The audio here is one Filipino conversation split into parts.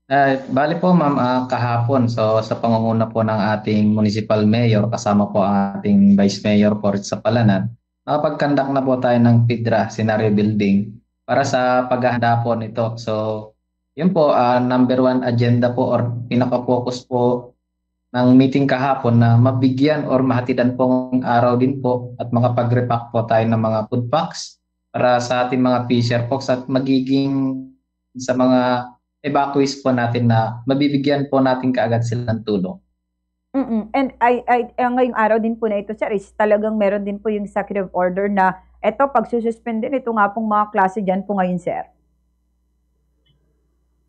Bali po ma'am, kahapon sa pangunguna po ng ating municipal mayor kasama po ang ating vice mayor po rin sa Palanan, nakapag-conduct na po tayo ng PIDRA scenario building para sa paghahanda po nito. So yun po, number one agenda po or pinaka-focus po ng meeting kahapon na mabigyan or mahatidan pong araw din po at makapag-repack po tayo ng mga food packs para sa ating mga fisher folks at magiging sa mga evacuees po natin na mabibigyan po natin kaagad sila ng tulong. And ngayong araw din po na ito, sir, is talagang meron din po yung executive order na eto, pagsususpend din ito nga pong mga klase dyan po ngayon, sir.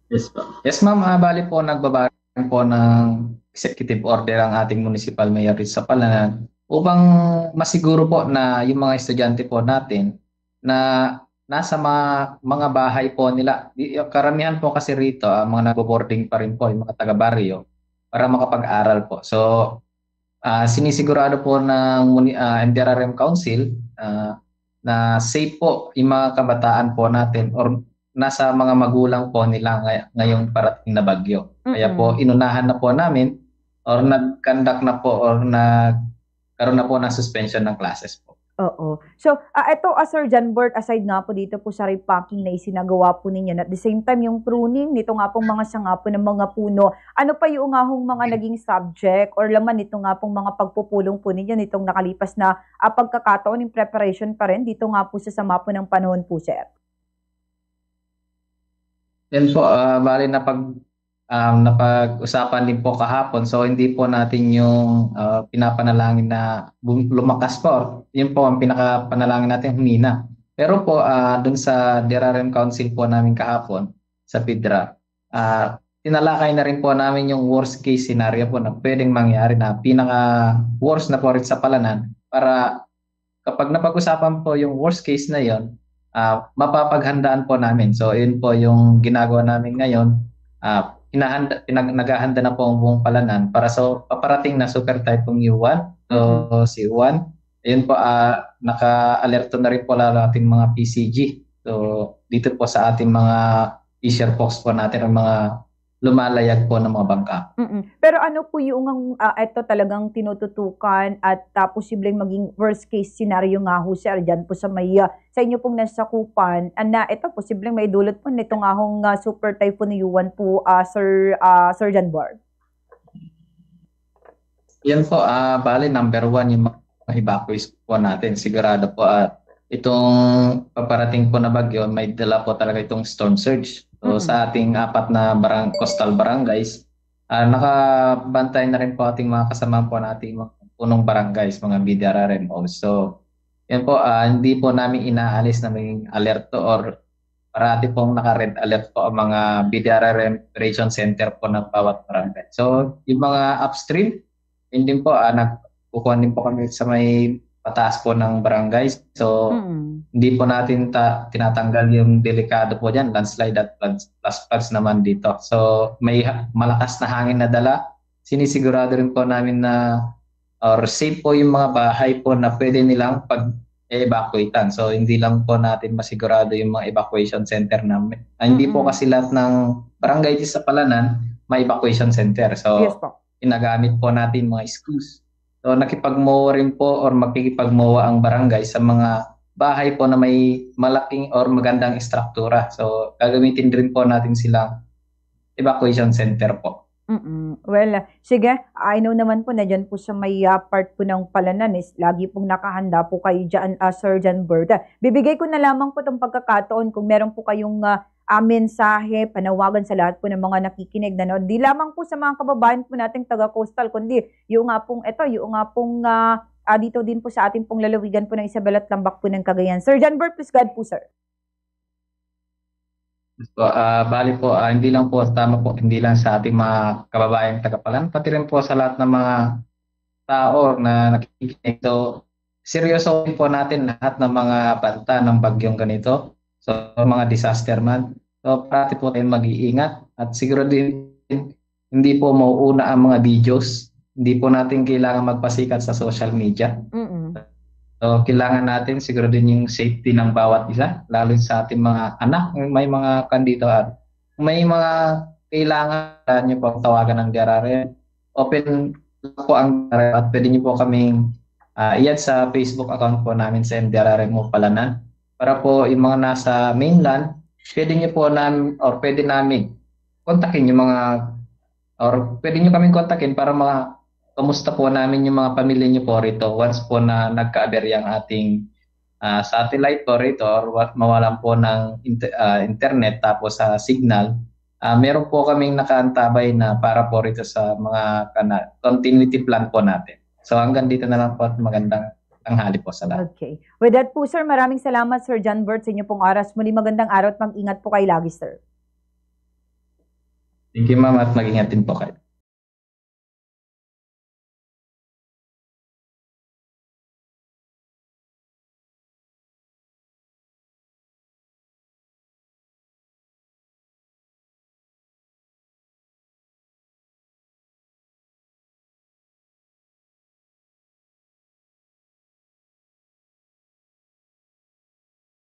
Yes po. Yes ma'am, bali po nagbabaran po ng executive order ang ating municipal mayor sa Palanan upang masiguro po na yung mga estudyante po natin na nasa mga bahay po nila. Karamihan po kasi rito, mga nagbo-boarding pa rin po, yung mga taga-baryo para makapag-aral po. So, sinisigurado po ng NDRRM Council na safe po yung mga kabataan po natin or nasa mga magulang po nila ngayong parating na bagyo. Kaya po Mm-mm. inunahan na po namin or nag-conduct na po or nagkaroon na po ng suspension ng classes po. Oo. So, ito, Sir John Bert, aside nga po dito po sa repacking na isinagawa po ninyo, at the same time, yung pruning nito nga pong mga sanga po ng mga puno, ano pa yung nga hong mga naging subject or laman nito nga pong mga pagpupulong po ninyo nitong nakalipas na pagkakataon in preparation pa rin dito nga po sa sama po ng panahon po, sir? Yan po, bali napag-usapan din po kahapon. So hindi po natin yung pinapanalangin na lumakas po. Yun po ang pinakapanalangin natin humina. Pero po dun sa DRRM Council po namin kahapon sa PIDRA, tinalakay na rin po namin yung worst case scenario po na pwedeng mangyari na pinaka worst na po rin sa Palanan para kapag napag-usapan po yung worst case na yon, mapapaghandaan po namin. So, yun po yung ginagawa namin ngayon. Naghahanda na po ang buong Palanan para sa paparating na super typhoon Yuan. Mm-mm. So, si Juan, ayun po, naka-alerto na rin po lalo ating mga PCG. So, dito po sa ating mga fisher folks po natin ang mga lumalayag po ng mga bangka. Pero ano po yung ito talagang tinututukan at posibleng maging worst case scenario nga ho, sir, dyan po sa may sa inyo pong nasakupan na ito posibleng may dulot po nito nga hong super typhoon Yuan po, Sir John Bart. Yan po, bali number one yung mga evacuees po natin. Sigurado po at itong paparating po na bagyo, may dala po talaga itong storm surge. So Mm-mm. sa ating apat na coastal barangays, nakabantay na rin po ating mga kasama po nating mga punong barangays, mga BDRRMO. So yan po, hindi po namin inaalis na may alerto or parati pong naka-red alert po ang mga BDRRM Operation Center po ng bawat barangay. So yung mga upstream, yun din po, nagkukuha din po kami sa may pataas po ng barangay. So, Mm-mm. hindi po natin tinatanggal yung delikado po dyan, landslide at flash floods naman dito. So, may malakas na hangin na dala. Sinisigurado rin po namin na or safe po yung mga bahay po na pwede nilang pag-evacuatean. So, hindi lang po natin masigurado yung mga evacuation center namin. Hindi po Mm-mm. kasi lahat ng barangay dito sa Palanan may evacuation center. Yes So, po. ginagamit po natin mga schools. So nakipagmowa rin po or makikipagmowa ang barangay sa mga bahay po na may malaking or magandang istruktura. So gagamitin din po natin silang evacuation center po. Well, sige, I know naman po na dyan po sa may part po ng Palanan is lagi pong nakahanda po kayo dyan, Sir John Bird. Bibigay ko na lamang po itong pagkakataon kung meron po kayong mensahe, panawagan sa lahat po ng mga nakikinig na no. Di lamang po sa mga kababayan po nating taga-coastal, kundi yung nga pong ito, yung nga pong dito din po sa ating pong lalawigan po ng Isabela at Lambak po ng Cagayan. Sir John Bird, please go ahead po, sir. So, bali po, hindi lang po tama po, hindi lang sa ating mga kababayang tagapalan, pati rin po sa lahat ng mga tao na nakikinig. So, seryoso po natin lahat ng mga banta ng bagyong ganito. So, mga disaster man. So, parati po tayong mag-iingat at siguro din hindi po mauuna ang mga videos. Hindi po natin kailangan magpasikat sa social media. Mm-mm. So, kailangan natin siguro din yung safety ng bawat isa, lalo sa ating mga anak, may mga kandito at may mga kailangan niyo po tawagan ng DRRM. Open po ang DRRM at pwede niyo po kaming i-add sa Facebook account po namin sa MDRRM mo Palanan. Para po yung mga nasa mainland, pwede niyo po namin or pwede namin kontakin yung mga or pwede niyo kaming kontakin para kamusta po namin yung mga pamilya niyo po rito once po na nagka-aberya ang ating satellite po rito or mawalan po ng internet tapos sa signal. Meron po kaming nakaantabay na para po rito sa mga continuity plan po natin. So hanggang dito na lang po at magandang tanghali po sa lahat. Okay. With that po, sir, maraming salamat, Sir John Bert, sa inyo pong oras. Muli magandang araw at mag-ingat po kayo lagi, sir. Thank you, ma'am, at mag-ingat din po kayo.